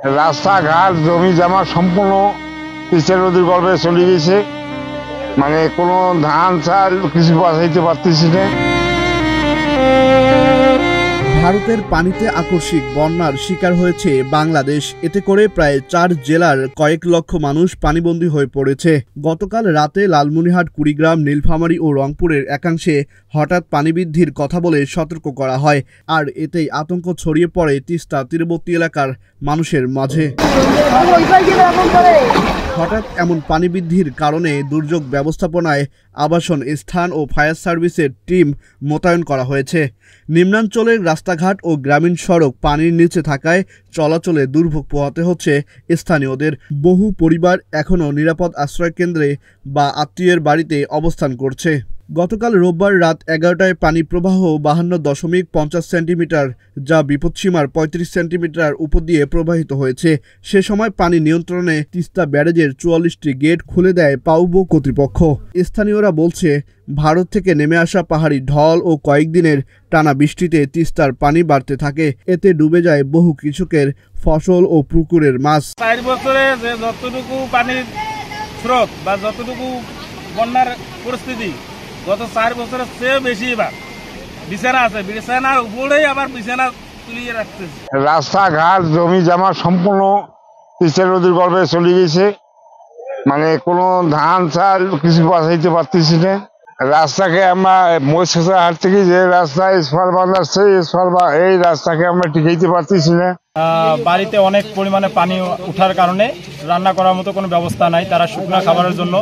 রাস্তাঘাট জমি জমা সম্পূর্ণ তিস্তা নদীর গর্ভে চলে গেছে। মানে কোনো ধান চাল কিছু বাঁচাইতে পারতেছি না। ভারতের পানিতে আকস্মিক বন্যার শিকার হয়েছে বাংলাদেশ। এতে করে প্রায় 4 জেলার কয়েক লক্ষ মানুষ পানিবন্দী হয়ে পড়েছে। গতকাল রাতে লালমনিরহাট, কুড়িগ্রাম, নীলফামারী ও রংপুরের একাংশে হঠাৎ পানি বৃদ্ধির কথা বলে সতর্ক করা হয়, আর এতেই আতঙ্ক ছড়িয়ে পড়ে তিস্তা তীরবর্তী এলাকার মানুষের মাঝে। হঠাৎ এমন পানি বৃদ্ধির কারণে দুর্যোগ ব্যবস্থাপনায় আবাসন, স্থান ও ফায়ার সার্ভিসের টিম মোতায়েন করা হয়েছে। নিম্নাঞ্চলের রাস্তাঘাট ও গ্রামীণ সড়ক পানির নিচে থাকায় চলাচলে দুর্ভোগ পোহাতে হচ্ছে স্থানীয়দের। বহু পরিবার এখনও নিরাপদ আশ্রয়কেন্দ্রে বা আত্মীয়ের বাড়িতে অবস্থান করছে। গতকাল রোববার রাত 11টায় পানি প্রবাহ 52.50 সেন্টিমিটার, যা বিপদসীমার 35 সেন্টিমিটার উপর দিয়ে প্রবাহিত হয়েছে। সে সময় পানি নিয়ন্ত্রণে তিস্তা ব্যারেজের 44টি গেট খুলে দেয় পাউবো কর্তৃপক্ষ। স্থানীয়রা বলছে, ভারত থেকে নেমে আসা পাহাড়ি ঢল ও কয়েকদিনের টানা বৃষ্টিতে তিস্তার পানি বাড়তে থাকে। এতে ডুবে যায় বহু কৃষকের ফসল ও পুকুরের মাছ। 4 বছরে যে যতটুকু পানির স্রোত বা যতটুকু বন্যার পরিস্থিতি, গত 4 বছরের চেয়ে বেশি এবার বিছানা আছে, বিছানার উপরেই আবার বিছানা তুলিয়ে রাখতেছে। রাস্তাঘাট জমি জমা সম্পূর্ণ তিস্তা নদীর গর্ভে চলে গেছে। মানে কোনো ধান চাল কিছু বাঁচাইতে পারতেছি না। রাস্তাকে আমরা মহিষাহাট থেকে যে রাস্তা স্পার বাঁধাচ্ছে, এই রাস্তাকে আমরা টিকাইতে পারতেছি না। বাড়িতে অনেক পরিমাণে পানি ওঠার কারণে রান্না করার মতো কোনো ব্যবস্থা নাই। তারা শুকনো খাবারের জন্য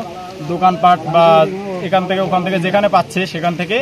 দোকানপাট বা এখান থেকে ওখান থেকে যেখানে পাচ্ছে সেখান থেকে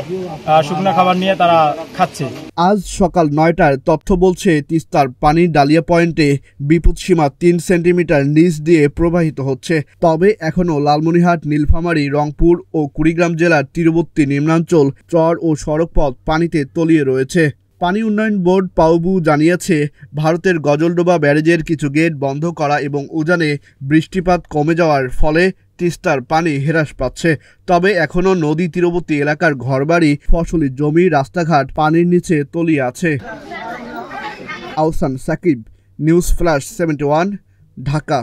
শুকনো খাবার নিয়ে তারা খাচ্ছে। আজ সকাল 9টার তথ্য বলছে, তিস্তার পানি ডালিয়া পয়েন্টে বিপদসীমা 3 সেন্টিমিটার নিচ দিয়ে প্রবাহিত হচ্ছে। তবে এখনও লালমনিরহাট, নীলফামারী, রংপুর ও কুড়িগ্রাম জেলার তীরবর্তী নিম্নাঞ্চল, চর ও সড়কপথ পানিতে তলিয়ে রয়েছে। পানি উন্নয়ন বোর্ড পাউবু জানিয়েছে, ভারতের গজলডোবা ব্যারেজের কিছু গেট বন্ধ করা এবং উজানে বৃষ্টিপাত কমে যাওয়ার ফলে তিস্তার পানি হ্রাস পাচ্ছে। তবে এখনও নদী তীরবর্তী এলাকার ঘরবাড়ি, ফসলি জমি, রাস্তাঘাট পানির নিচে তলিয়ে আছে। Ahsan Sakib, news flash 71, Dhaka.